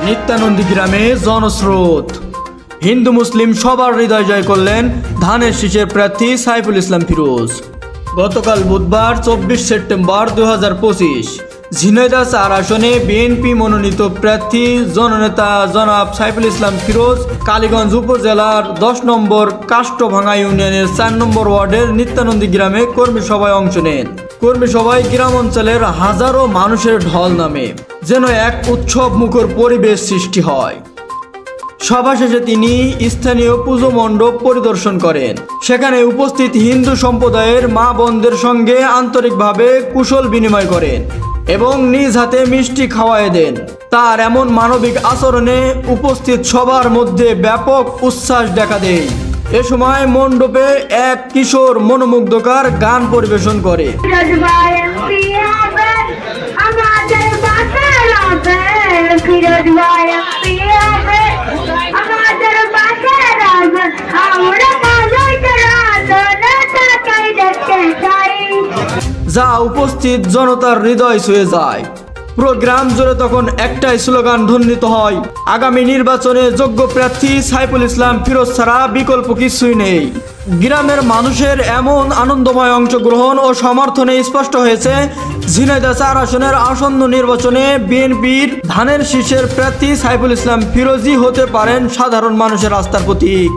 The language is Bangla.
নিত্যানন্দী গ্রামে জনস্রোত। হিন্দু মুসলিম সবার হৃদয় জয় করলেন ধানের শীষের প্রার্থী সাইফুল ইসলাম ফিরোজ। গতকাল বুধবার 24 সেপ্টেম্বর 2025 ঝিনাইদহ 4 আসনে বিএনপি মনোনীত প্রার্থী জননেতা জনাব সাইফুল ইসলাম ফিরোজ কালীগঞ্জ উপজেলার 10 নম্বর কাষ্টভাঙ্গা ইউনিয়নের 4 নম্বর ওয়ার্ডের নিত্যানন্দী গ্রামে কর্মী সভায় অংশ নেন। কর্মী সভায় গ্রাম অঞ্চলের হাজারো মানুষের ঢল নামে, যেন এক উৎসব মুখর পরিবেশ সৃষ্টি হয়। সভা শেষে তিনি স্থানীয় পুজো মণ্ডপ পরিদর্শন করেন। সেখানে উপস্থিত হিন্দু সম্প্রদায়ের মা বোনদের সঙ্গে আন্তরিকভাবে কুশল বিনিময় করেন এবং নিজ হাতে মিষ্টি খাওয়ায় দেন। তার এমন মানবিক আচরণে উপস্থিত সবার মধ্যে ব্যাপক উচ্ছ্বাস দেখা দেয়। এ সময় মণ্ডপে এক কিশোর মনোমুগ্ধকর গান পরিবেশন করে। যা উপস্থিত জনতার হৃদয় ছুঁয়ে যায়। পুরো গ্রাম জুড়ে তখন একটাই স্লোগান ধ্বনিত হয়, আগামী নির্বাচনে যোগ্য প্রার্থী সাইফুল ইসলাম ফিরোজ ছাড়া বিকল্প কিছুই নেই। গ্রামের মানুষের এমন আনন্দময় অংশগ্রহণ ও সমর্থনে স্পষ্ট হয়েছে ঝিনাইদহ 4 আসনের আসন্ন নির্বাচনে বিএনপির ধানের শীষের প্রার্থী সাইফুল ইসলাম ফিরোজই হতে পারেন সাধারণ মানুষের আস্থার প্রতীক।